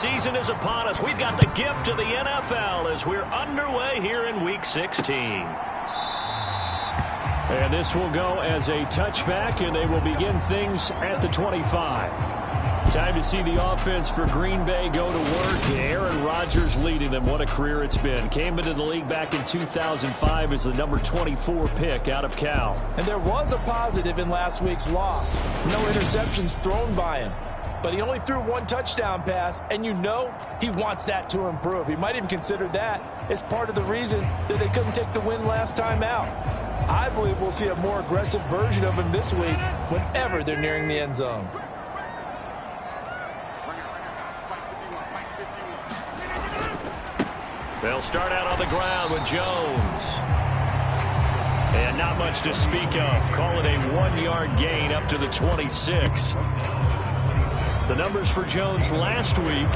season is upon us. We've got the gift of the NFL as we're underway here in Week 16. And this will go as a touchback, and they will begin things at the 25. Time to see the offense for Green Bay go to work. Aaron Rodgers leading them. What a career it's been. Came into the league back in 2005 as the number 24 pick out of Cal. And there was a positive in last week's loss. No interceptions thrown by him. But he only threw one touchdown pass, and you know he wants that to improve. He might even consider that as part of the reason that they couldn't take the win last time out. I believe we'll see a more aggressive version of him this week whenever they're nearing the end zone. They'll start out on the ground with Jones. And not much to speak of. Call it a 1-yard gain up to the 26. The numbers for Jones last week: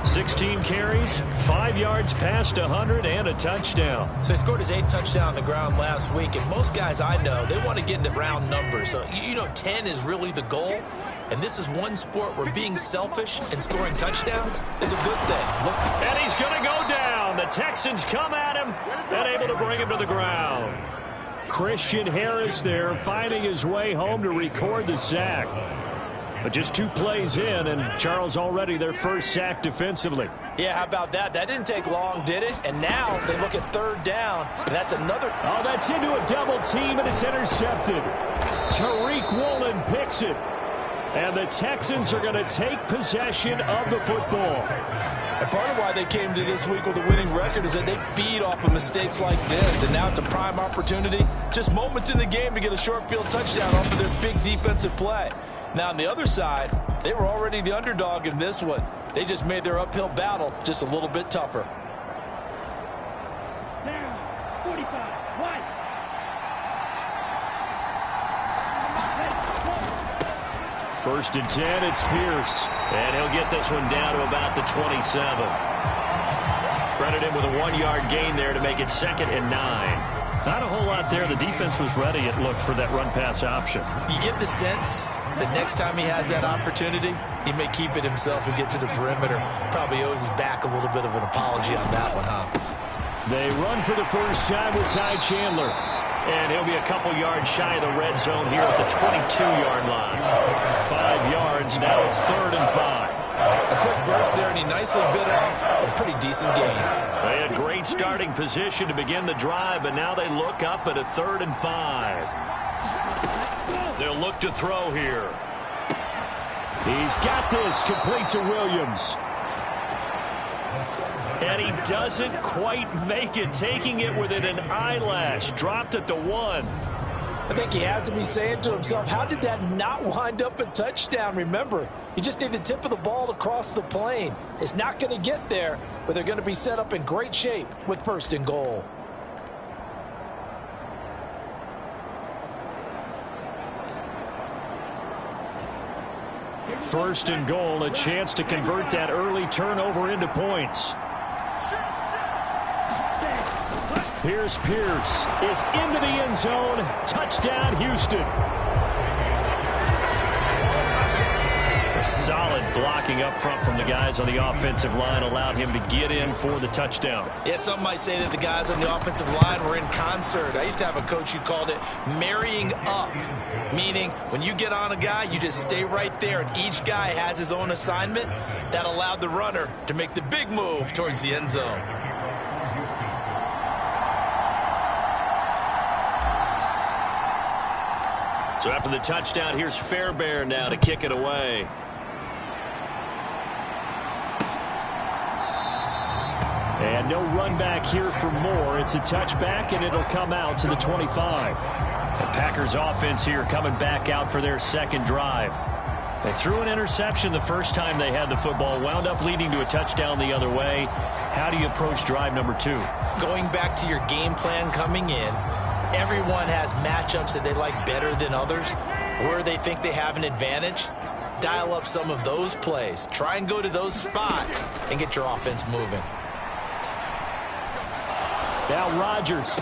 16 carries, 5 yards past 100, and a touchdown. So he scored his 8th touchdown on the ground last week, and most guys I know, they want to get into round numbers. So, 10 is really the goal, and this is one sport where being selfish and scoring touchdowns is a good thing. Look. And he's going to go down. The Texans come at him and able to bring him to the ground. Christian Harris there, finding his way home to record the sack. But just 2 plays in, and Charles already their first sack defensively. Yeah, how about that? That didn't take long, did it? And now they look at 3rd down, and that's another. Oh, that's into a double team, and it's intercepted. Tariq Woolen picks it. And the Texans are going to take possession of the football. And part of why they came to this week with a winning record is that they feed off of mistakes like this. And now it's a prime opportunity, just moments in the game, to get a short field touchdown off of their big defensive play. Now, on the other side, they were already the underdog in this one. They just made their uphill battle just a little bit tougher. Now, 45, right. First and 10, it's Pierce. And he'll get this one down to about the 27. Credit him with a 1-yard gain there to make it 2nd and 9. Not a whole lot there. The defense was ready, it looked, for that run-pass option. You get the sense that next time he has that opportunity, he may keep it himself and get to the perimeter. Probably owes his back a little bit of an apology on that one, huh? They run for the first time with Ty Chandler. And he'll be a couple yards shy of the red zone here at the 22-yard line. 5 yards. Now it's 3rd and 5. A quick burst there, and he nicely bit off a pretty decent gain. They had great starting position to begin the drive, but now they look up at a 3rd and 5. They'll look to throw here. He's got this, complete to Williams. And he doesn't quite make it, taking it within an eyelash. Dropped at the 1. I think he has to be saying to himself, how did that not wind up a touchdown? Remember, you just need the tip of the ball to cross the plane. It's not going to get there, but they're going to be set up in great shape with 1st and goal. First and goal, a chance to convert that early turnover into points. Here's Pierce, is into the end zone. Touchdown, Houston. A solid blocking up front from the guys on the offensive line allowed him to get in for the touchdown. Yeah, some might say that the guys on the offensive line were in concert. I used to have a coach who called it marrying up, meaning when you get on a guy, you just stay right there, and each guy has his own assignment. That allowed the runner to make the big move towards the end zone. So after the touchdown, here's Fairbairn now to kick it away. And no run back here for Moore. It's a touchback, and it'll come out to the 25. The Packers offense here coming back out for their 2nd drive. They threw an interception the first time they had the football, wound up leading to a touchdown the other way. How do you approach drive number 2? Going back to your game plan coming in, everyone has matchups that they like better than others, where they think they have an advantage. Dial up some of those plays. Try and go to those spots and get your offense moving. Now Rodgers.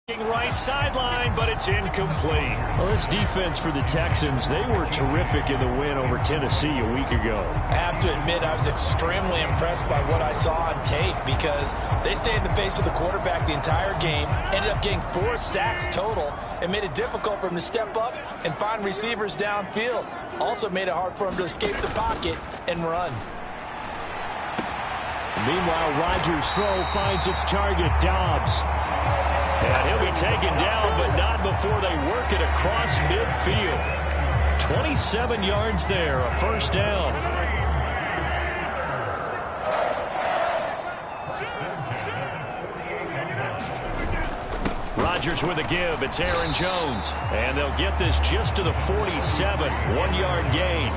Right right sideline, but it's incomplete. Well, this defense for the Texans, they were terrific in the win over Tennessee a week ago. I have to admit, I was extremely impressed by what I saw on tape because they stayed in the face of the quarterback the entire game, ended up getting 4 sacks total, and made it difficult for him to step up and find receivers downfield. Also made it hard for him to escape the pocket and run. Meanwhile, Rodgers' throw finds its target, Dobbs. And he'll be taken down, but not before they work it across midfield. 27 yards there, a first down. Rodgers with a give. It's Aaron Jones. And they'll get this just to the 47. 1-yard gain.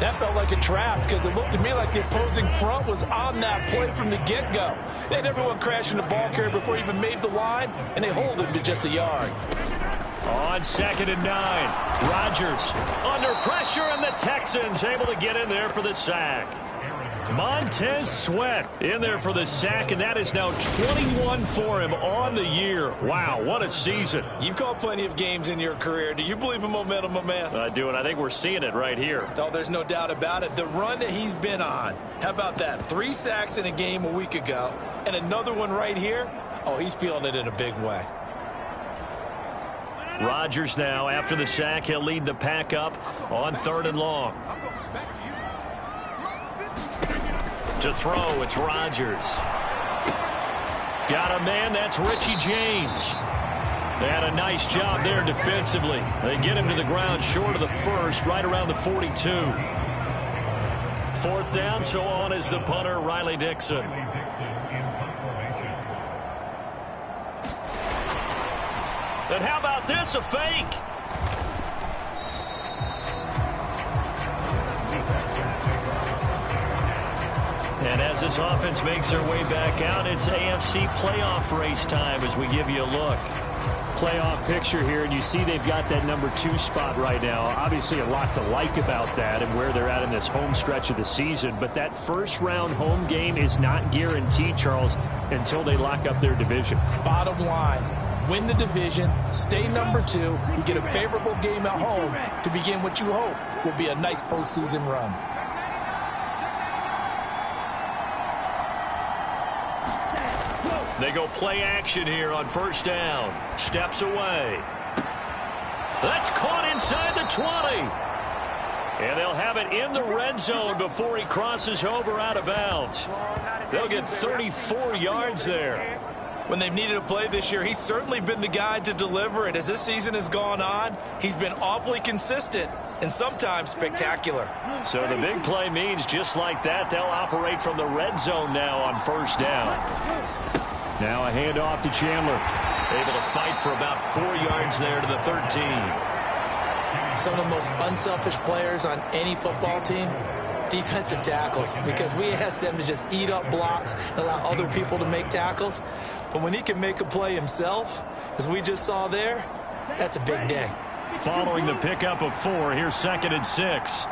That felt like a trap because it looked to me like the opposing front was on that play from the get-go. They had everyone crashing the ball carrier before he even made the line, and they hold him to just a yard. On 2nd and 9, Rodgers under pressure, and the Texans able to get in there for the sack. Montez Sweat in there for the sack, and that is now 21 for him on the year. Wow, what a season. You've called plenty of games in your career. Do you believe in momentum, my man? I do, and I think we're seeing it right here. Oh, there's no doubt about it. The run that he's been on, how about that? 3 sacks in a game a week ago, and another one right here. Oh, he's feeling it in a big way. Rodgers now, after the sack, he'll lead the pack up on 3rd and long. To throw, it's Rodgers. Got a man, that's Richie James. They had a nice job there defensively. They get him to the ground short of the first, right around the 42. 4th down, so on is the punter, Riley Dixon. And how about this, a fake? And as this offense makes their way back out, it's AFC playoff race time as we give you a look. Playoff picture here, and you see they've got that number 2 spot right now. Obviously a lot to like about that and where they're at in this home stretch of the season, but that first-round home game is not guaranteed, Charles, until they lock up their division. Bottom line, win the division, stay number 2, you get a favorable game at home to begin what you hope will be a nice postseason run. They go play action here on 1st down. Steps away. That's caught inside the 20. And they'll have it in the red zone before he crosses over out of bounds. They'll get 34 yards there. When they've needed a play this year, he's certainly been the guy to deliver it. As this season has gone on, he's been awfully consistent and sometimes spectacular. So the big play means just like that, they'll operate from the red zone now on 1st down. Now a handoff to Chandler. Able to fight for about 4 yards there to the 13. Some of the most unselfish players on any football team, defensive tackles, because we ask them to just eat up blocks and allow other people to make tackles. But when he can make a play himself, as we just saw there, that's a big day. Following the pickup of 4, here's 2nd and 6.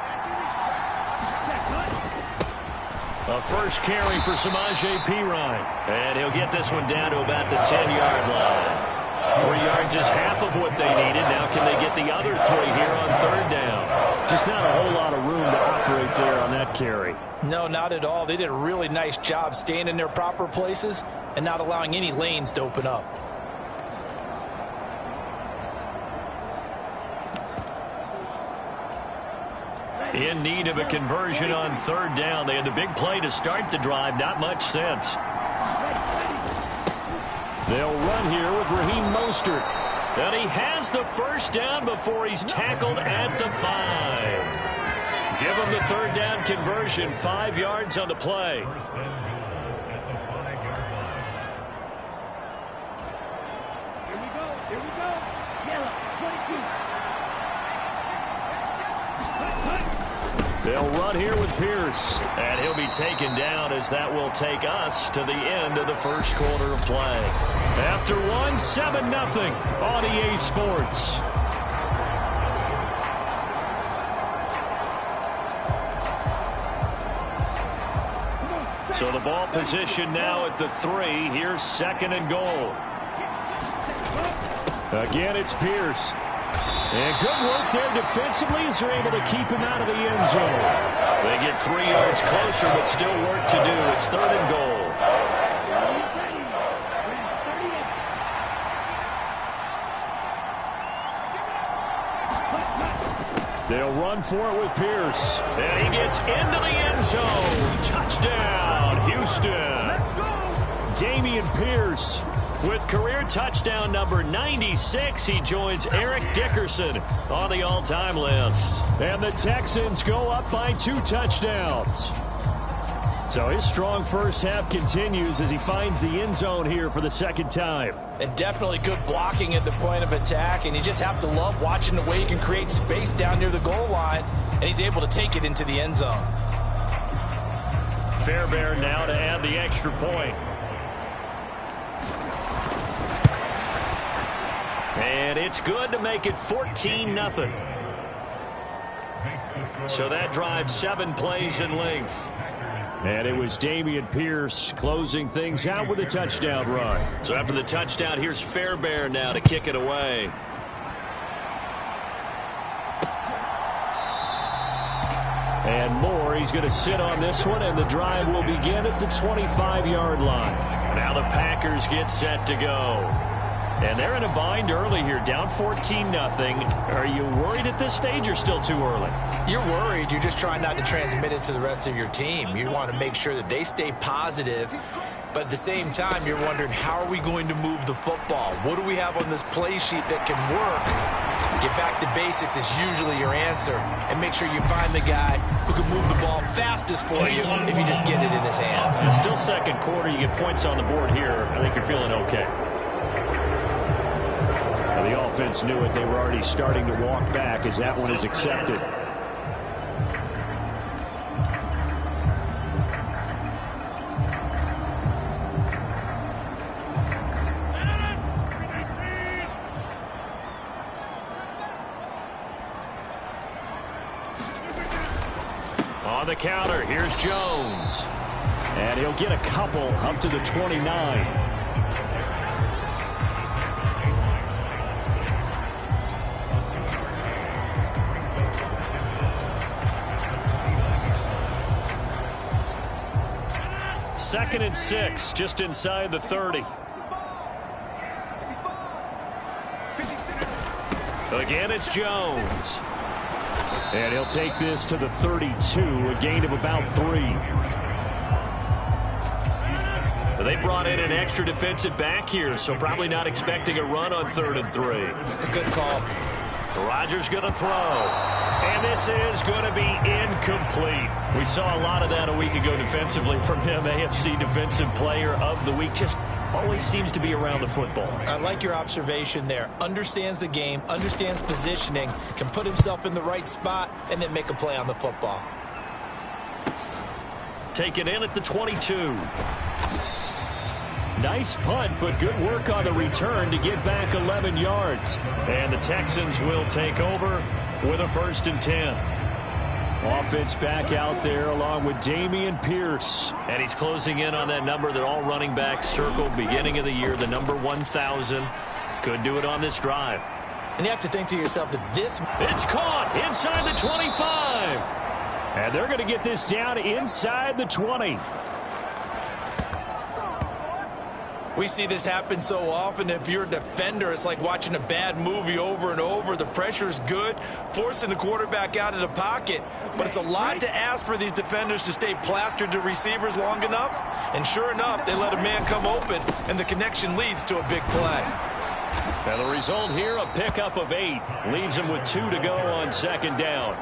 A first carry for Samaje Perine. And he'll get this one down to about the 10-yard line. 3 yards is half of what they needed. Now can they get the other 3 here on 3rd down? Just not a whole lot of room to operate there on that carry. No, not at all. They did a really nice job staying in their proper places and not allowing any lanes to open up. In need of a conversion on 3rd down. They had the big play to start the drive. Not much sense. They'll run here with Raheem Mostert. And he has the first down before he's tackled at the 5. Give him the 3rd down conversion. 5 yards on the play. Here we go. Yellow, 22. They'll run here with Pierce. And he'll be taken down as that will take us to the end of the first quarter of play. After one, 7-0 on EA Sports. So the ball position now at the 3. Here's 2nd and goal. Again, it's Pierce. And good work there defensively as they're able to keep him out of the end zone. They get 3 yards closer, but still work to do. It's 3rd and goal. They'll run for it with Pierce. And he gets into the end zone. Touchdown, Houston. Dameon Pierce. With career touchdown number 96, he joins Eric Dickerson on the all-time list. And the Texans go up by 2 touchdowns. So his strong first half continues as he finds the end zone here for the 2nd time. And definitely good blocking at the point of attack, and you just have to love watching the way he can create space down near the goal line, and he's able to take it into the end zone. Fairbairn now to add the extra point. And it's good to make it 14-0. So that drives 7 plays in length. And it was Dameon Pierce closing things out with a touchdown run. So after the touchdown, here's Fairbairn now to kick it away. And Moore, he's going to sit on this one, and the drive will begin at the 25-yard line. Now the Packers get set to go. And they're in a bind early here, down 14-0. Are you worried at this stage or still too early? You're worried. You're just trying not to transmit it to the rest of your team. You want to make sure that they stay positive. But at the same time, you're wondering, how are we going to move the football? What do we have on this play sheet that can work? Get back to basics is usually your answer. And make sure you find the guy who can move the ball fastest for you if you just get it in his hands. It's still 2nd quarter. You get points on the board here. I think you're feeling okay. The offense knew it. They were already starting to walk back as that one is accepted. On the counter, here's Jones. And he'll get a couple up to the 29. Second and 6, just inside the 30. Again, it's Jones. And he'll take this to the 32, a gain of about 3. They brought in an extra defensive back here, so probably not expecting a run on 3rd and 3. A good call. Rodgers going to throw. And this is going to be incomplete. We saw a lot of that a week ago defensively from him. AFC Defensive Player of the Week. Just always seems to be around the football. I like your observation there. Understands the game, understands positioning, can put himself in the right spot, and then make a play on the football. Taken in at the 22. Nice punt, but good work on the return to get back 11 yards. And the Texans will take over with a 1st and 10. Offense back out there along with Dameon Pierce. And he's closing in on that number that all running backs circled beginning of the year, the number 1,000. Could do it on this drive. And you have to think to yourself that this... It's caught inside the 25. And they're going to get this down inside the 20. We see this happen so often. If you're a defender, it's like watching a bad movie over and over. The pressure is good, forcing the quarterback out of the pocket. But it's a lot to ask for these defenders to stay plastered to receivers long enough. And sure enough, they let a man come open, and the connection leads to a big play. And the result here, a pickup of 8. Leaves him with 2 to go on 2nd down.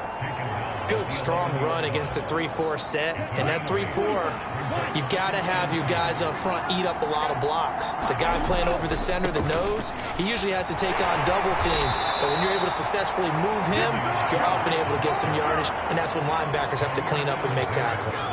Good, strong run against the 3-4 set. And that 3-4, you've got to have your guys up front eat up a lot of blocks. The guy playing over the center, the nose, he usually has to take on double teams. But when you're able to successfully move him, you're often able to get some yardage, and that's when linebackers have to clean up and make tackles.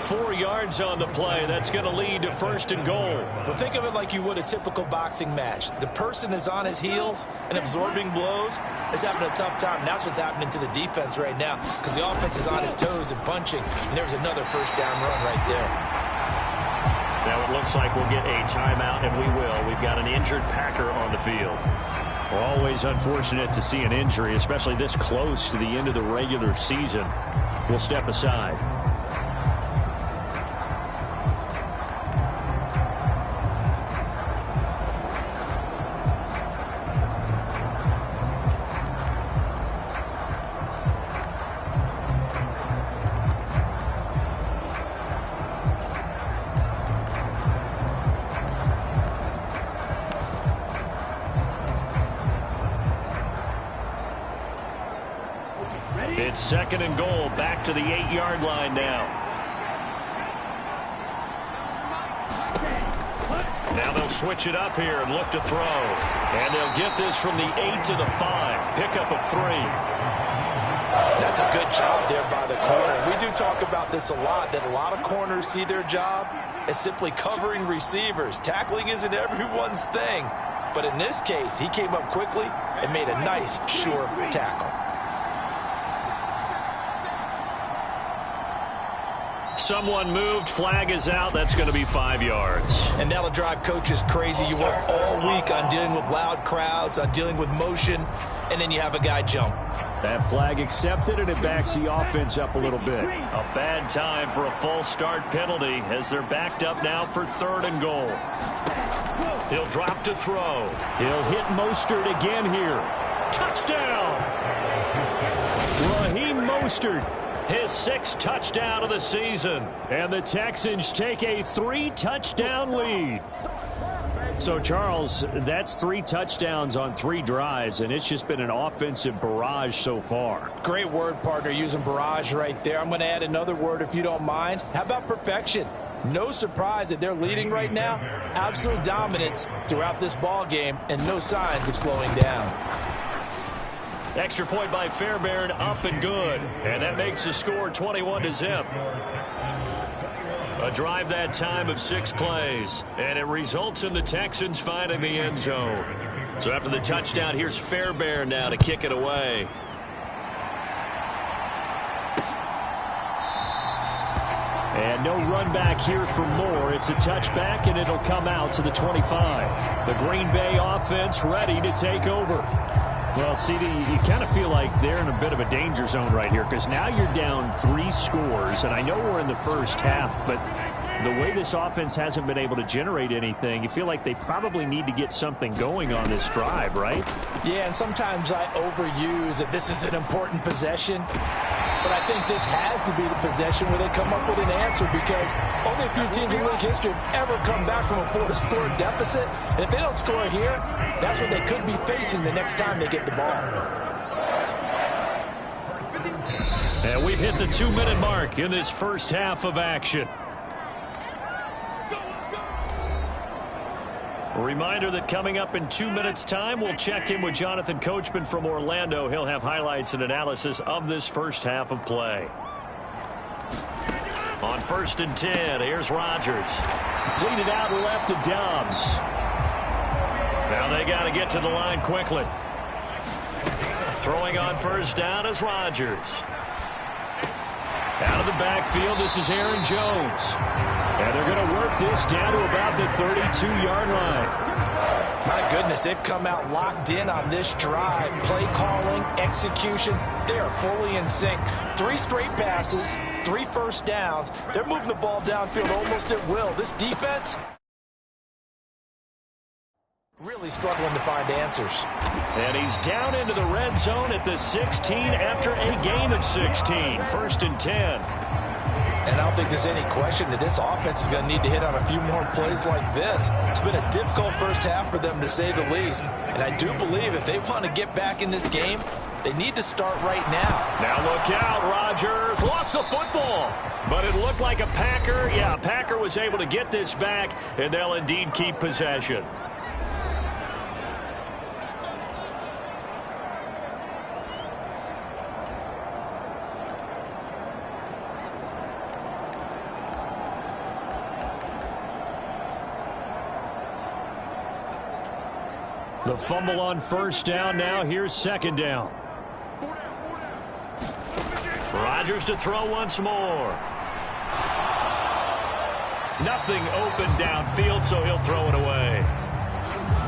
4 yards on the play. That's going to lead to 1st and goal. Well, think of it like you would a typical boxing match. The person is on his heels and absorbing blows is having a tough time. And that's what's happening to the defense right now, because the offense is on his toes and punching. And there's another 1st down run right there. Now it looks looks like we'll get a timeout, and we will. We've got an injured Packer on the field. Always unfortunate to see an injury, especially this close to the end of the regular season. We'll step aside. It's 2nd and goal, back to the 8-yard line now. Now they'll switch it up here and look to throw. And they'll get this from the 8 to the 5. Pickup of 3. That's a good job there by the corner. We do talk about this a lot, that a lot of corners see their job as simply covering receivers. Tackling isn't everyone's thing. But in this case, he came up quickly and made a nice, sure tackle. Someone moved. Flag is out. That's going to be 5 yards. And that'll drive coaches crazy. You work all week on dealing with loud crowds, on dealing with motion, and then you have a guy jump. That flag accepted, and it backs the offense up a little bit. A bad time for a false start penalty as they're backed up now for 3rd and goal. He'll drop to throw. He'll hit Mostert again here. Touchdown! Raheem Mostert. His 6th touchdown of the season. And the Texans take a 3-touchdown lead. So, Charles, that's 3 touchdowns on 3 drives, and it's just been an offensive barrage so far. Great word, partner, using barrage right there. I'm going to add another word if you don't mind. How about perfection? No surprise that they're leading right now. Absolute dominance throughout this ball game, and no signs of slowing down. Extra point by Fairbairn, up and good. And that makes the score 21-0. A drive that time of 6 plays. And it results in the Texans finding the end zone. So after the touchdown, here's Fairbairn now to kick it away. And no run back here for Moore. It's a touchback, and it'll come out to the 25. The Green Bay offense ready to take over. Well, CD, you kind of feel like they're in a bit of a danger zone right here because now you're down 3 scores, and I know we're in the first half, but the way this offense hasn't been able to generate anything, you feel like they probably need to get something going on this drive, right? Yeah, and sometimes I overuse that this is an important possession, but I think this has to be the possession where they come up with an answer because only a few teams in league history have ever come back from a 4-score deficit. And if they don't score here, that's what they could be facing the next time they get the ball. And we've hit the 2-minute mark in this first half of action. A reminder that coming up in 2 minutes' time, we'll check in with Jonathan Coachman from Orlando. He'll have highlights and analysis of this first half of play. On 1st and 10, here's Rodgers. Completed out left to Dobbs. Now they got to get to the line quickly. Throwing on 1st down is Rodgers. Out of the backfield, this is Aaron Jones. And they're going to work this down to about the 32-yard line. My goodness, they've come out locked in on this drive. Play calling, execution, they are fully in sync. 3 straight passes, 3 first downs. They're moving the ball downfield almost at will. This defense really struggling to find answers. And he's down into the red zone at the 16 after a gain of 16. 1st and 10. And I don't think there's any question that this offense is going to need to hit on a few more plays like this. It's been a difficult first half for them, to say the least. And I do believe if they want to get back in this game, they need to start right now. Now look out, Rodgers lost the football. But it looked like a Packer. Yeah, a Packer was able to get this back, and they'll indeed keep possession. The fumble on 1st down. Now here's 2nd down. Rodgers to throw once more. Nothing open downfield, so he'll throw it away.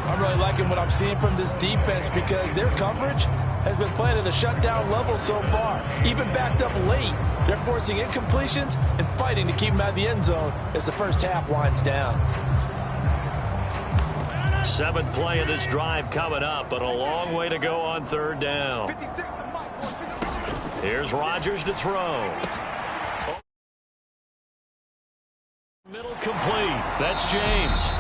I'm really liking what I'm seeing from this defense because their coverage has been playing at a shutdown level so far. Even backed up late, they're forcing incompletions and fighting to keep them out of the end zone as the first half winds down. 7th play of this drive coming up, but a long way to go on 3rd down. Here's Rodgers to throw. Middle complete. That's James.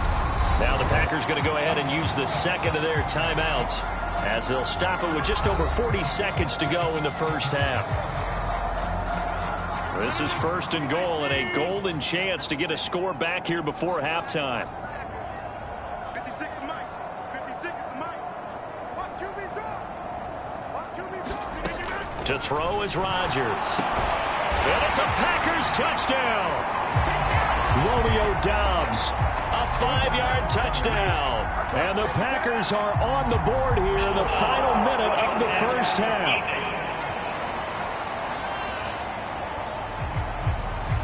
Now the Packers going to go ahead and use the second of their timeouts as they'll stop it with just over 40 seconds to go in the first half. This is 1st and goal and a golden chance to get a score back here before halftime. 56 is Mike. 56 is Mike. Watch QB draw. Watch QB draw. To throw is Rodgers. And it's a Packers touchdown. Romeo Doubs, a 5-yard touchdown. And the Packers are on the board here in the final minute of the first half.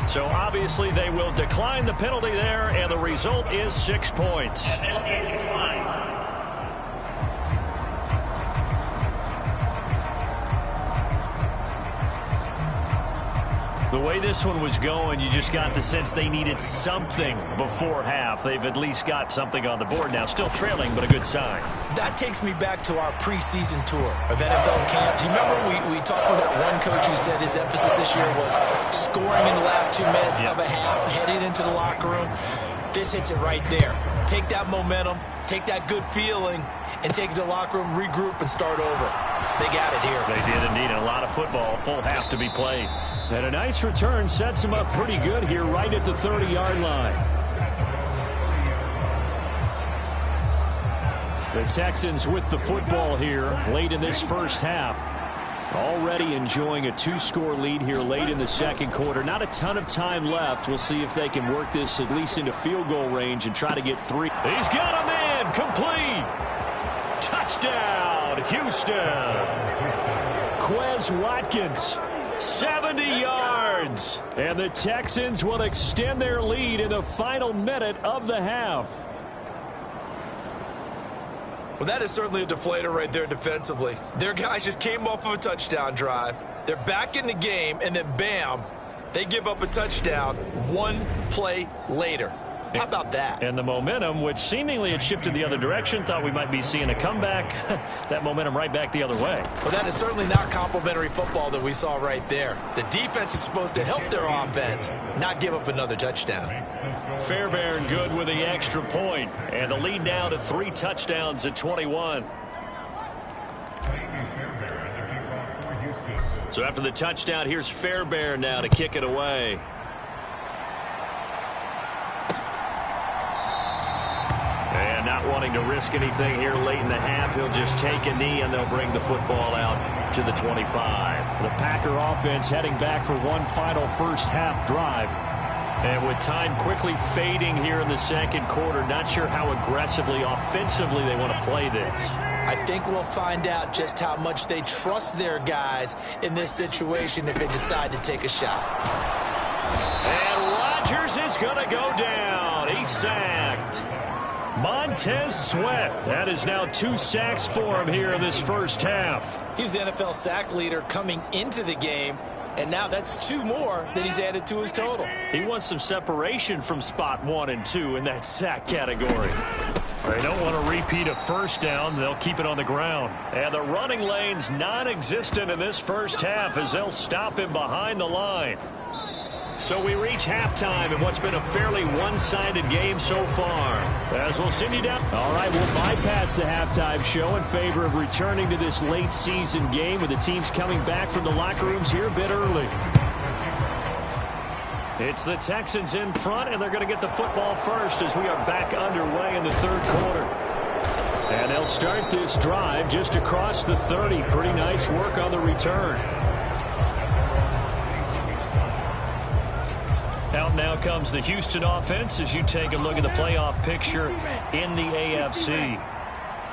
So obviously they will decline the penalty there, and the result is 6 points. The way this one was going, you just got the sense they needed something before half. They've at least got something on the board now. Still trailing, but a good sign. That takes me back to our preseason tour of NFL camps. You remember we talked with that one coach who said his emphasis this year was scoring in the last 2 minutes of a half, heading into the locker room. This hits it right there. Take that momentum, take that good feeling, and take it to the locker room, regroup, and start over. They got it here. They did indeed. A lot of football, full half to be played. And a nice return sets him up pretty good here right at the 30-yard line. The Texans with the football here late in this first half. Already enjoying a 2-score lead here late in the second quarter. Not a ton of time left. We'll see if they can work this at least into field goal range and try to get 3. He's got a man. Complete. Touchdown, Houston. Quez Watkins. 70 yards. And the Texans will extend their lead in the final minute of the half. Well, that is certainly a deflator right there defensively. Their guys just came off of a touchdown drive. They're back in the game, and then bam, they give up a touchdown 1 play later. How about that? And the momentum, which seemingly had shifted the other direction, thought we might be seeing a comeback. That momentum right back the other way. Well, that is certainly not complimentary football that we saw right there. The defense is supposed to help their offense, not give up another touchdown. Fairbairn good with the extra point. And the lead now to 3 touchdowns at 21. So after the touchdown, here's Fairbairn now to kick it away. And not wanting to risk anything here late in the half, he'll just take a knee and they'll bring the football out to the 25. The Packer offense heading back for one final first half drive. And with time quickly fading here in the second quarter, not sure how aggressively, offensively they want to play this. I think we'll find out just how much they trust their guys in this situation if they decide to take a shot. And Rodgers is going to go down. He's sacked. Montez Sweat. That is now 2 sacks for him here in this first half. He's the NFL sack leader coming into the game, and now that's 2 more that he's added to his total. He wants some separation from spot 1 and 2 in that sack category. They don't want to repeat a first down. They'll keep it on the ground. And the running lane's non-existent in this first half as they'll stop him behind the line. So we reach halftime in what's been a fairly one-sided game so far. As we'll send you down. All right, we'll bypass the halftime show in favor of returning to this late season game with the teams coming back from the locker rooms here a bit early. It's the Texans in front, and they're going to get the football first as we are back underway in the third quarter. And they'll start this drive just across the 30. Pretty nice work on the return. Out now comes the Houston offense as you take a look at the playoff picture in the AFC.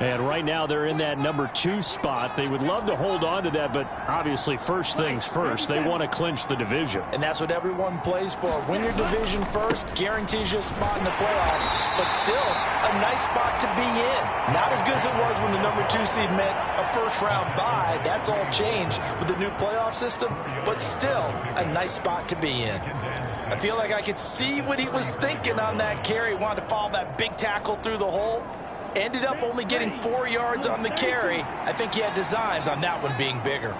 And right now they're in that number 2 spot. They would love to hold on to that, but obviously first things first. They want to clinch the division. And that's what everyone plays for. Win your division first, guarantees you a spot in the playoffs, but still a nice spot to be in. Not as good as it was when the number 2 seed meant a first-round bye. That's all changed with the new playoff system, but still a nice spot to be in. I feel like I could see what he was thinking on that carry. Wanted to follow that big tackle through the hole. Ended up only getting 4 yards on the carry. I think he had designs on that one being bigger.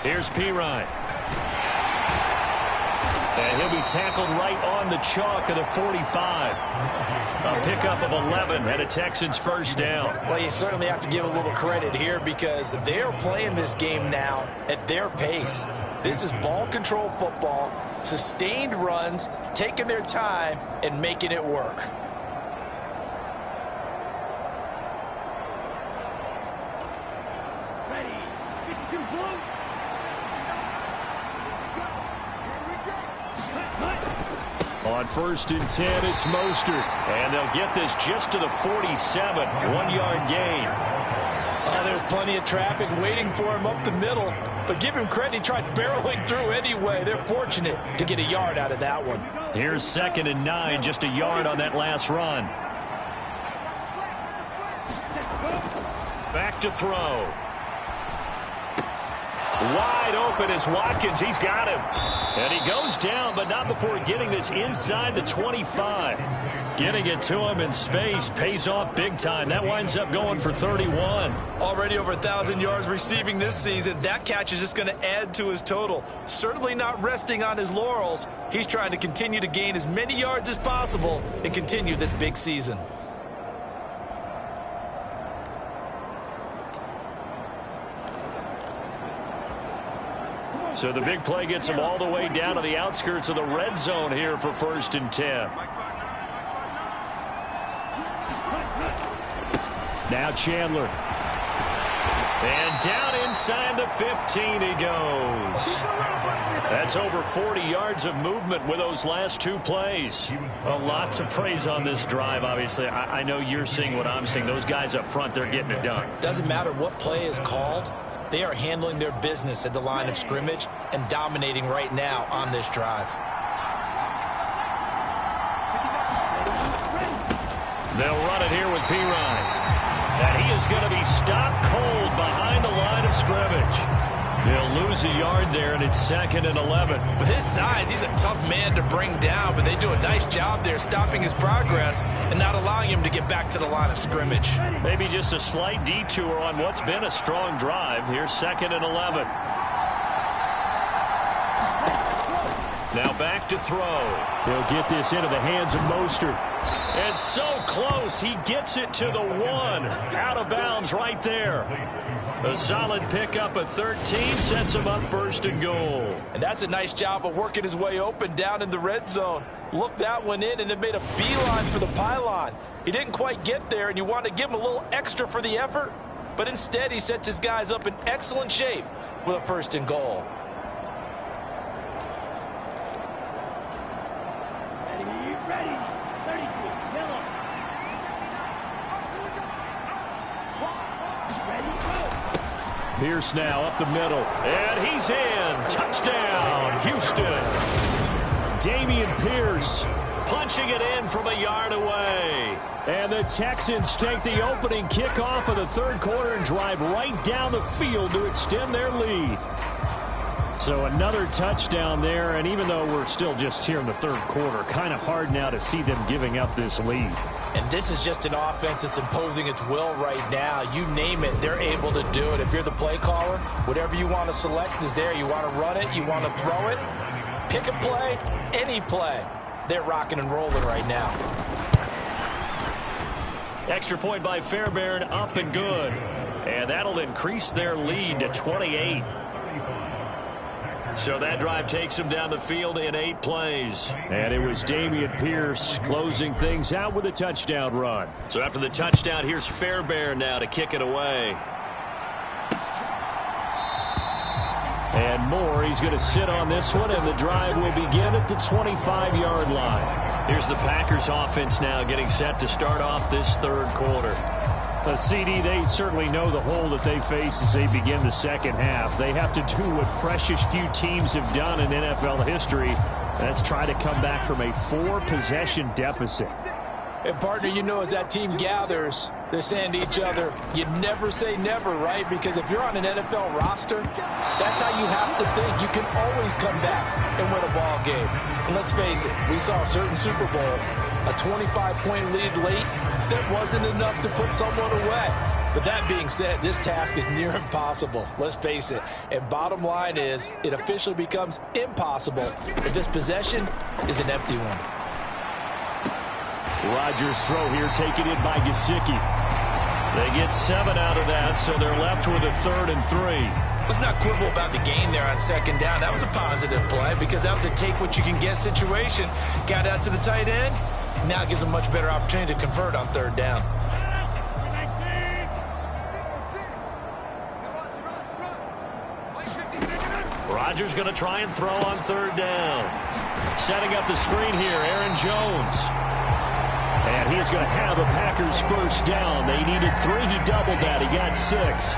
Here's Pirine. And he'll be tackled right on the chalk of the 45. A pickup of 11 and a Texans first down. Well, you certainly have to give a little credit here because they're playing this game now at their pace. This is ball control football, sustained runs, taking their time and making it work. Ready. 52 blue. On 1st and 10, it's Mostert. And they'll get this just to the 47. 1-yard gain. There's plenty of traffic waiting for him up the middle. But give him credit, he tried barreling through anyway. They're fortunate to get a yard out of that one. Here's 2nd and 9, just a yard on that last run. Back to throw. Wide open is Watkins. He's got him. And he goes down, but not before getting this inside the 25. Getting it to him in space pays off big time. That winds up going for 31. Already over 1,000 yards receiving this season. That catch is just going to add to his total. Certainly not resting on his laurels. He's trying to continue to gain as many yards as possible and continue this big season. So the big play gets him all the way down to the outskirts of the red zone here for 1st and 10. Now Chandler. And down inside the 15 he goes. That's over 40 yards of movement with those last 2 plays. A lot to praise on this drive, obviously. I know you're seeing what I'm seeing. Those guys up front, they're getting it done. Doesn't matter what play is called. They are handling their business at the line of scrimmage and dominating right now on this drive. They'll run it here with Pirine. And he is going to be stopped cold behind the line of scrimmage. They'll lose a yard there, and it's 2nd and 11. With his size, he's a tough man to bring down, but they do a nice job there stopping his progress and not allowing him to get back to the line of scrimmage. Maybe just a slight detour on what's been a strong drive. Here's 2nd and 11. Now back to throw. He'll get this into the hands of Mostert. And so close, he gets it to the 1. Out of bounds right there. A solid pickup at 13 sets him up 1st and goal. And that's a nice job of working his way open down in the red zone. Looked that one in and then made a beeline for the pylon. He didn't quite get there, and you want to give him a little extra for the effort. But instead, he sets his guys up in excellent shape with a 1st and goal. Ready. 32. Yellow. Ready, go. Pierce now up the middle. And he's in. Touchdown, Houston. Dameon Pierce punching it in from a yard away. And the Texans take the opening kickoff of the 3rd quarter and drive right down the field to extend their lead. So another touchdown there, and even though we're still just here in the 3rd quarter, kind of hard now to see them giving up this lead. And this is just an offense that's imposing its will right now. You name it, they're able to do it. If you're the play caller, whatever you want to select is there. You want to run it, you want to throw it, pick a play, any play. They're rocking and rolling right now. Extra point by Fairbairn, up and good. And that'll increase their lead to 28. So that drive takes them down the field in 8 plays. And it was Dameon Pierce closing things out with a touchdown run. So after the touchdown, here's Fairbairn now to kick it away. And more. He's going to sit on this one, and the drive will begin at the 25-yard line. Here's the Packers offense now getting set to start off this third quarter. CD, they certainly know the hole that they face as they begin the second half. They have to do what precious few teams have done in NFL history. That's try to come back from a 4-possession deficit. And, partner, you know, as that team gathers, they're saying to each other, you never say never, right? Because if you're on an NFL roster, that's how you have to think. You can always come back and win a ball game. And let's face it, we saw a certain Super Bowl, a 25-point lead late, that wasn't enough to put someone away. But that being said, this task is near impossible. Let's face it. And bottom line is, it officially becomes impossible if this possession is an empty one. Rodgers' throw here taken in by Gesicki. They get 7 out of that, so they're left with a 3rd and 3. Let's not quibble about the gain there on second down. That was a positive play because that was a take-what-you-can-get situation. Got out to the tight end. Now it gives them a much better opportunity to convert on third down. Rodgers going to try and throw on third down. Setting up the screen here, Aaron Jones. And he is going to have a Packers first down. They needed 3. He doubled that. He got 6.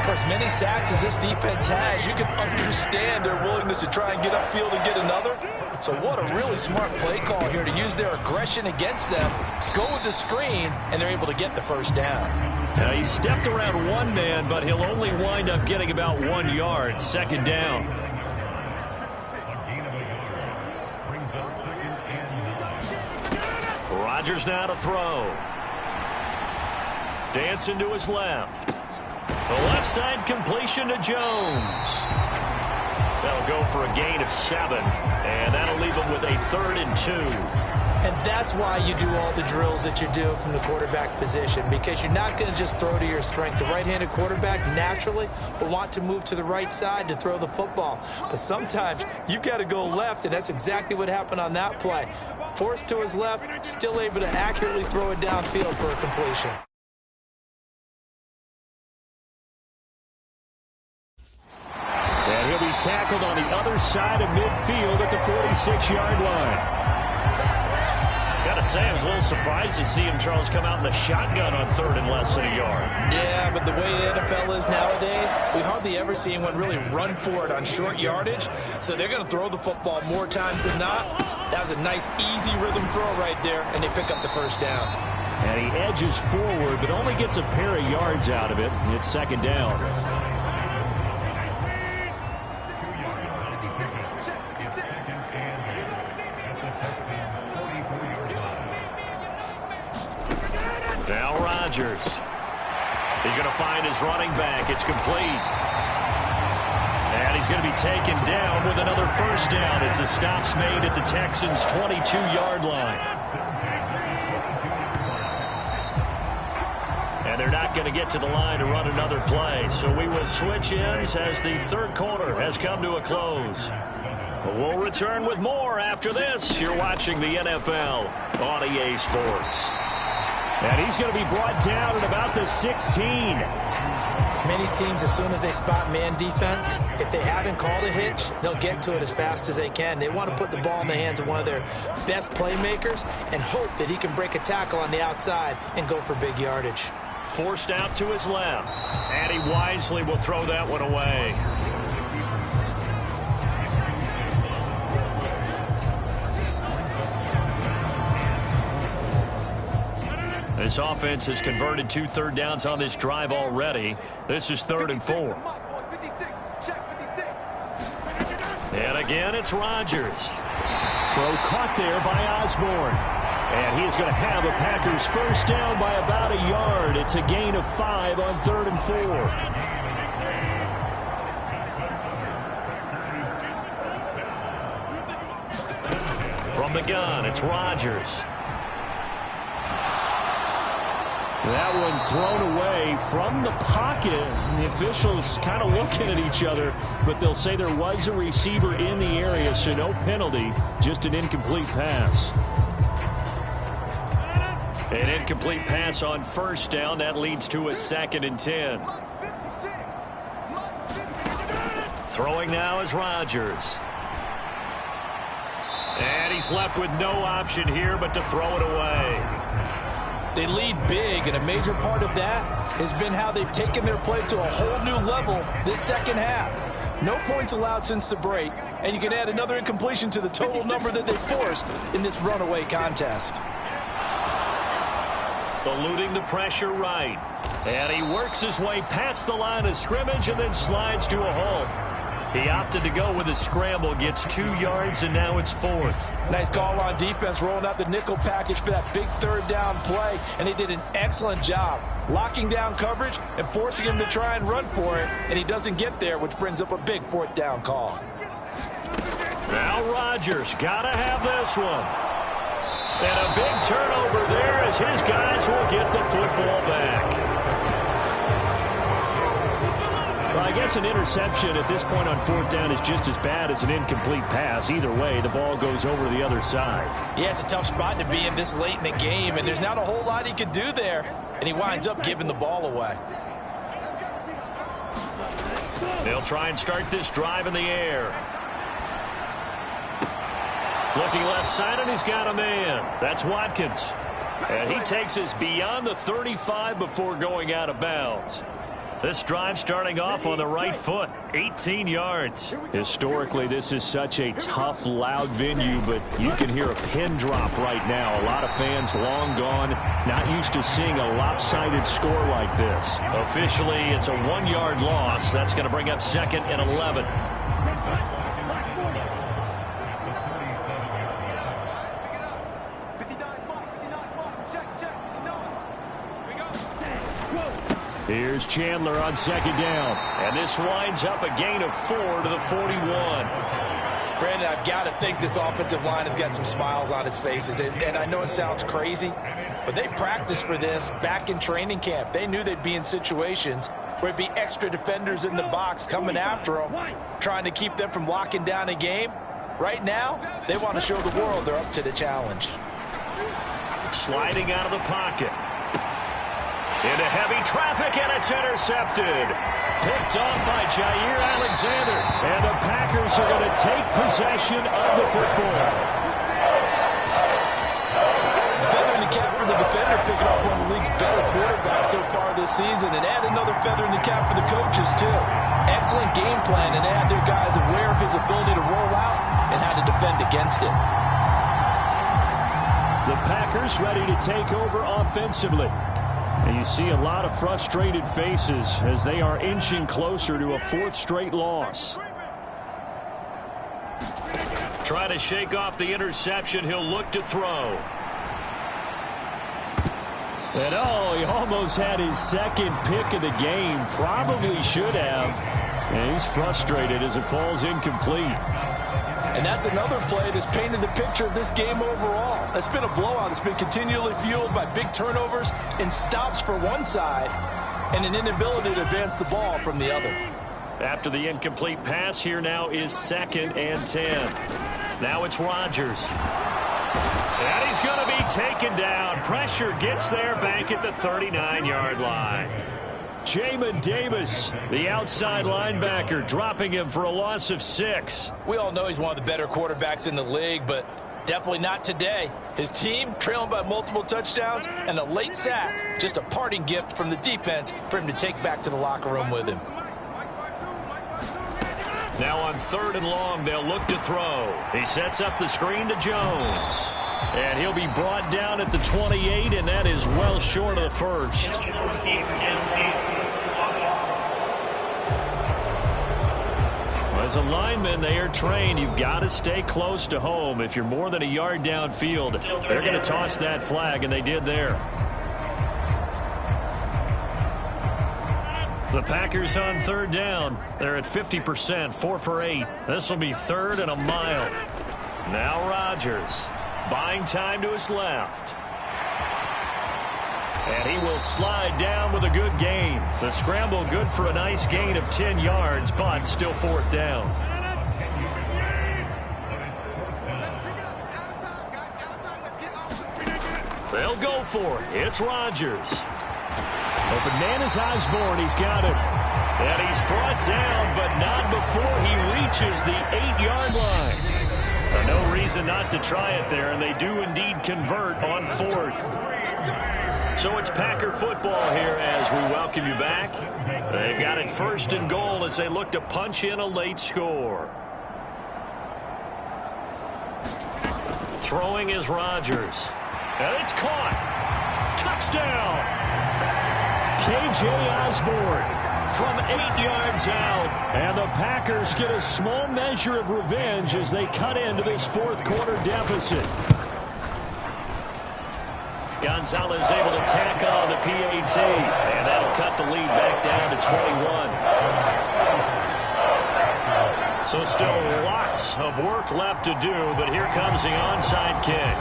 For as many sacks as this defense has, you can understand their willingness to try and get upfield and get another. So what a really smart play call here to use their aggression against them, go with the screen, and they're able to get the first down. Now he stepped around one man, but he'll only wind up getting about 1 yard. Second down. Rodgers now to throw. Dancing to his left. The left side completion to Jones. That'll go for a gain of 7, and that'll leave him with a 3rd and 2. And that's why you do all the drills that you do from the quarterback position, because you're not going to just throw to your strength. The right-handed quarterback naturally will want to move to the right side to throw the football. But sometimes you've got to go left, and that's exactly what happened on that play. Forced to his left, still able to accurately throw it downfield for a completion. And he'll be tackled on the other side of midfield at the 46-yard line. Gotta say, I was a little surprised to see him, Charles, come out in a shotgun on 3rd and less than a yard. Yeah, but the way the NFL is nowadays, we hardly ever see anyone really run for it on short yardage. So they're going to throw the football more times than not. That was a nice, easy rhythm throw right there, and they pick up the first down. And he edges forward, but only gets a pair of yards out of it. It's second down. Now Rodgers. He's going to find his running back. It's complete. And he's going to be taken down with another first down as the stop's made at the Texans' 22-yard line. And they're not going to get to the line to run another play. So we will switch ends as the third quarter has come to a close. We'll return with more after this. You're watching the NFL on EA Sports. And he's going to be brought down at about the 16. Many teams, as soon as they spot man defense, if they haven't called a hitch, they'll get to it as fast as they can. They want to put the ball in the hands of one of their best playmakers and hope that he can break a tackle on the outside and go for big yardage. Forced out to his left, and he wisely will throw that one away. This offense has converted 2 third downs on this drive already. This is 3rd and 4. And again, it's Rodgers. Throw caught there by Osborne. And he's going to have a Packers first down by about a yard. It's a gain of 5 on 3rd and 4. From the gun, it's Rodgers. That one thrown away from the pocket. The officials kind of looking at each other, but they'll say there was a receiver in the area, so no penalty, just an incomplete pass. An incomplete pass on first down. That leads to a 2nd and 10. Throwing now is Rodgers. And he's left with no option here but to throw it away. They lead big, and a major part of that has been how they've taken their play to a whole new level this second half. No points allowed since the break, and you can add another incompletion to the total number that they forced in this runaway contest. Eluding the pressure right. And he works his way past the line of scrimmage and then slides to a halt. He opted to go with a scramble, gets 2 yards, and now it's 4th. Nice call on defense, rolling out the nickel package for that big third down play, and they did an excellent job locking down coverage and forcing him to try and run for it, and he doesn't get there, which brings up a big 4th down call. Now Rodgers, gotta have this one. And a big turnover there as his guys will get the football back. Well, I guess an interception at this point on 4th down is just as bad as an incomplete pass. Either way, the ball goes over to the other side. Yeah, it's a tough spot to be in this late in the game, and there's not a whole lot he could do there, and he winds up giving the ball away. They'll try and start this drive in the air. Looking left side, and he's got a man. That's Watkins. And he takes us beyond the 35 before going out of bounds. This drive starting off on the right foot, 18 yards. Historically, this is such a tough, loud venue, but you can hear a pin drop right now. A lot of fans long gone, not used to seeing a lopsided score like this. Officially, it's a 1-yard loss. That's going to bring up 2nd and 11. Here's Chandler on 2nd down. And this winds up a gain of 4 to the 41. Brandon, I've got to think this offensive line has got some smiles on its faces. And I know it sounds crazy, but they practiced for this back in training camp. They knew they'd be in situations where it'd be extra defenders in the box coming after them, trying to keep them from locking down a game. Right now, they want to show the world they're up to the challenge. Sliding out of the pocket. Into heavy traffic, and it's intercepted. Picked off by Jair Alexander. And the Packers are going to take possession of the football. Feather in the cap for the defender, picking up one of the league's better quarterbacks so far this season, and add another feather in the cap for the coaches, too. Excellent game plan, and add their guys aware of his ability to roll out and how to defend against it. The Packers ready to take over offensively. And you see a lot of frustrated faces as they are inching closer to a 4th straight loss. Try to shake off the interception. He'll look to throw. And oh, he almost had his 2nd pick of the game. Probably should have. And he's frustrated as it falls incomplete. And that's another play that's painted the picture of this game overall. It's been a blowout. It's been continually fueled by big turnovers and stops for one side and an inability to advance the ball from the other. After the incomplete pass, here now is 2nd and 10. Now it's Rodgers. And he's going to be taken down. Pressure gets there back at the 39-yard line. Jamin Davis, the outside linebacker, dropping him for a loss of 6. We all know he's one of the better quarterbacks in the league, but definitely not today. His team trailing by multiple touchdowns and a late sack, just a parting gift from the defense for him to take back to the locker room with him. Now on 3rd and long, they'll look to throw. He sets up the screen to Jones. And he'll be brought down at the 28, and that is well short of the 1st. As a lineman, they are trained. You've got to stay close to home. If you're more than a yard downfield, they're going to toss that flag, and they did there. The Packers on 3rd down. They're at 50%, 4 for 8. This will be 3rd and a mile. Now Rodgers buying time to his left. And he will slide down with a good gain. The scramble good for a nice gain of 10 yards, but still 4th down. They'll go for it. It's Rodgers. Open man is Osborne. He's got it. And he's brought down, but not before he reaches the 8-yard line. No reason not to try it there, and they do indeed convert on 4th. So it's Packer football here as we welcome you back. They've got it 1st and goal as they look to punch in a late score. Throwing is Rodgers. And it's caught. Touchdown. K.J. Osborne from 8 yards out. And the Packers get a small measure of revenge as they cut into this 4th quarter deficit. Gonzalez able to tack on the PAT. And that'll cut the lead back down to 21. So still lots of work left to do, but here comes the onside kick.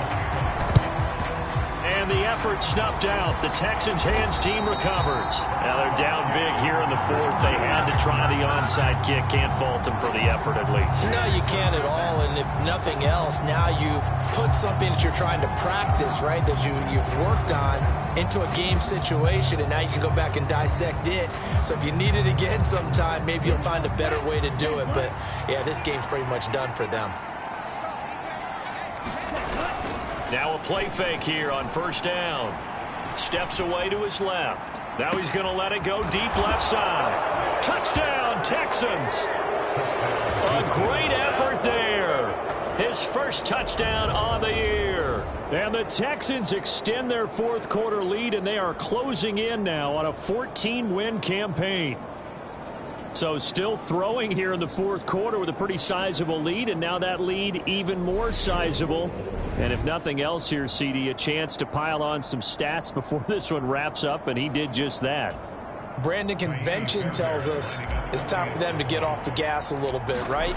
And the effort snuffed out. The Texans' hands team recovers. Now they're down big here in the 4th. They had to try the onside kick. Can't fault them for the effort at least. No, you can't at all. And if nothing else, now you've put something that you're trying to practice, right, that you've worked on into a game situation, and now you can go back and dissect it. So if you need it again sometime, maybe you'll find a better way to do it. But, yeah, this game's pretty much done for them. Now a play fake here on 1st down. Steps away to his left. Now he's going to let it go deep left side. Touchdown, Texans. A great effort there. His first touchdown on the year. And the Texans extend their 4th quarter lead, and they are closing in now on a 14-win campaign. So still throwing here in the 4th quarter with a pretty sizable lead, and now that lead even more sizable. And if nothing else here, CD, a chance to pile on some stats before this one wraps up, and he did just that. Brandon, convention tells us it's time for them to get off the gas a little bit, right?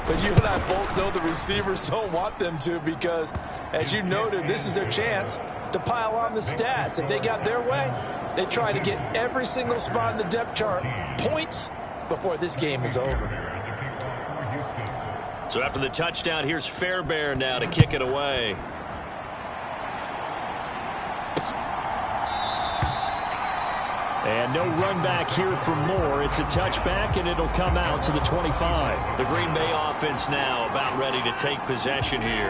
But you and I both know the receivers don't want them to because, as you noted, this is their chance to pile on the stats. If they got their way, they try to get every single spot in the depth chart points before this game is over. So after the touchdown, here's Fairbairn now to kick it away. And no run back here for Moore. It's a touchback, and it'll come out to the 25. The Green Bay offense now about ready to take possession here.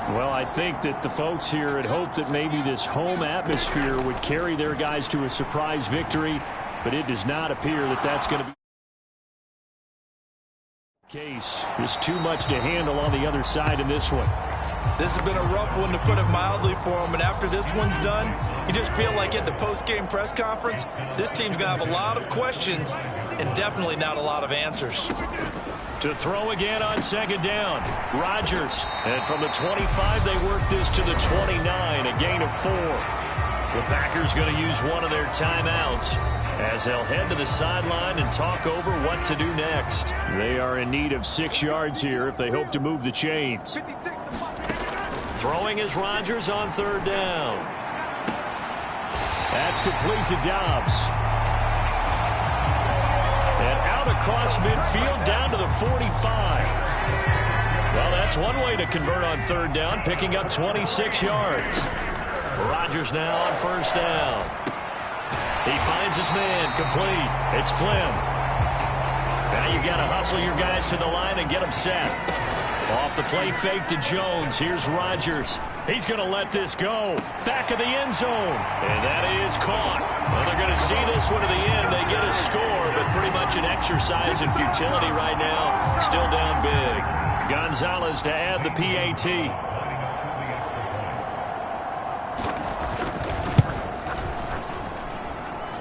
Well, I think that the folks here had hoped that maybe this home atmosphere would carry their guys to a surprise victory, but it does not appear that that's going to be the case. There's too much to handle on the other side in this one. This has been a rough one, to put it mildly, for him. And after this one's done, you just feel like at the post-game press conference, this team's going to have a lot of questions and definitely not a lot of answers. To throw again on 2nd down, Rodgers. And from the 25, they work this to the 29, a gain of 4. The Packers going to use one of their timeouts as they'll head to the sideline and talk over what to do next. They are in need of 6 yards here if they hope to move the chains. Throwing is Rodgers on 3rd down. That's complete to Dobbs. And out across midfield down to the 45. Well, that's one way to convert on 3rd down, picking up 26 yards. Rodgers now on 1st down. He finds his man, complete. It's Flynn. Now you got to hustle your guys to the line and get them set. Off the play fake to Jones. Here's Rodgers. He's going to let this go. Back of the end zone. And that is caught. Well, they're going to see this one to the end. They get a score, but pretty much an exercise in futility right now. Still down big. Gonzalez to add the PAT.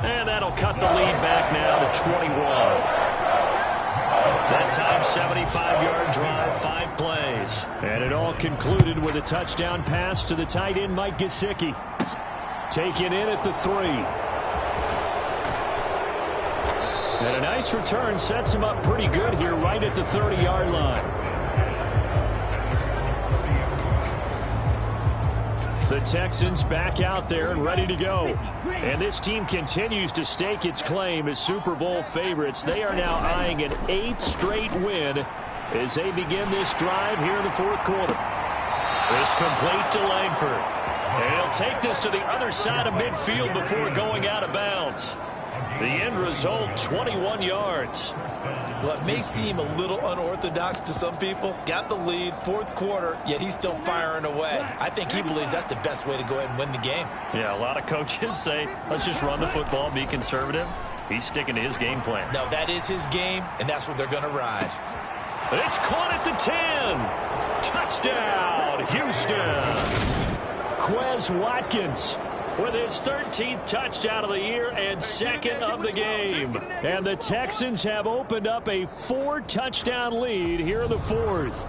And that'll cut the lead back now to 21. That time, 75-yard drive, 5 plays. And it all concluded with a touchdown pass to the tight end, Mike Gesicki. Taken in at the 3. And a nice return sets him up pretty good here right at the 30-yard line. The Texans back out there and ready to go. And this team continues to stake its claim as Super Bowl favorites. They are now eyeing an 8th straight win as they begin this drive here in the 4th quarter. This complete to Langford. And he'll take this to the other side of midfield before going out of bounds. The end result, 21 yards. Well, it may seem a little unorthodox to some people. Got the lead, fourth quarter, yet he's still firing away. I think he believes that's the best way to go ahead and win the game. Yeah, a lot of coaches say, let's just run the football, be conservative. He's sticking to his game plan. No, that is his game, and that's what they're going to ride. It's caught at the 10. Touchdown, Houston. Quez Watkins With his 13th touchdown of the year and second of the game. And the Texans have opened up a 4-touchdown lead here in the fourth.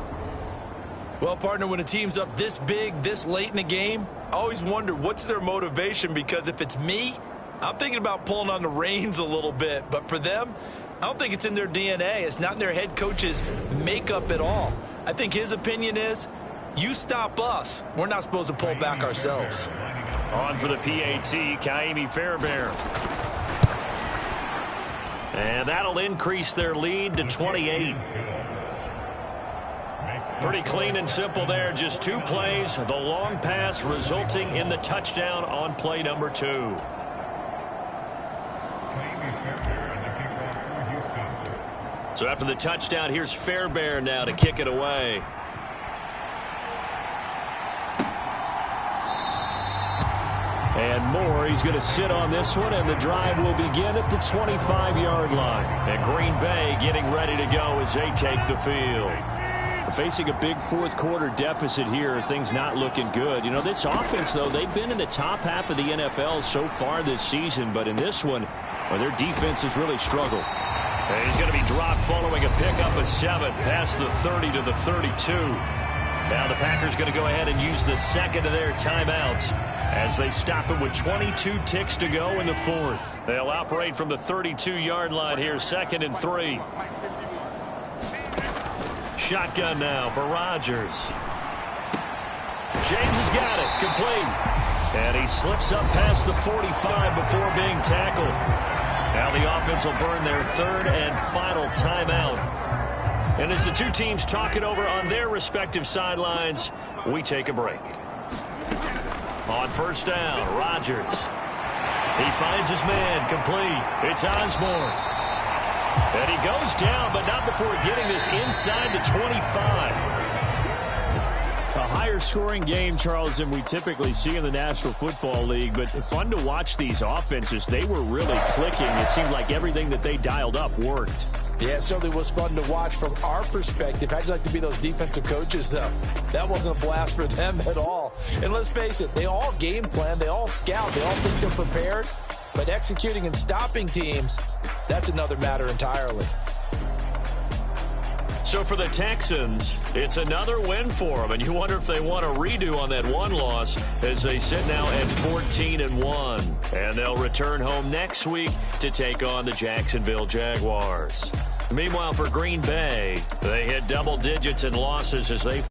Well, partner, when a team's up this big, this late in the game, I always wonder what's their motivation, because if it's me, I'm thinking about pulling on the reins a little bit. But for them, I don't think it's in their DNA. It's not in their head coach's makeup at all. I think his opinion is, you stop us, we're not supposed to pull back ourselves. On for the PAT, Kaimi Fairbairn. And that'll increase their lead to 28. Pretty clean and simple there. Just 2 plays. The long pass resulting in the touchdown on play number 2. So after the touchdown, here's Fairbairn now to kick it away. And Moore, he's going to sit on this one, and the drive will begin at the 25-yard line. And Green Bay getting ready to go as they take the field. Facing a big fourth-quarter deficit here, things not looking good. You know, this offense, though, they've been in the top half of the NFL so far this season, but in this one, well, their defense has really struggled. And he's going to be dropped following a pickup of 7 past the 30 to the 32. Now the Packers going to go ahead and use the second of their timeouts as they stop it with 22 ticks to go in the fourth. They'll operate from the 32-yard line here, 2nd and 3. Shotgun now for Rodgers. James has got it, complete. And he slips up past the 45 before being tackled. Now the offense will burn their 3rd and final timeout. And as the two teams talk it over on their respective sidelines, we take a break. On first down, Rodgers. He finds his man, complete. It's Osborne. And he goes down, but not before getting this inside the 25. A higher-scoring game, Charles, than we typically see in the National Football League, but fun to watch these offenses. They were really clicking. It seemed like everything that they dialed up worked. Yeah, it certainly was fun to watch from our perspective. How'd you like to be those defensive coaches, though? That wasn't a blast for them at all. And let's face it, they all game plan, they all scout, they all think they're prepared. But executing and stopping teams, that's another matter entirely. So for the Texans, it's another win for them, and you wonder if they want a redo on that one loss as they sit now at 14-1. And they'll return home next week to take on the Jacksonville Jaguars. Meanwhile, for Green Bay, they hit double digits in losses as they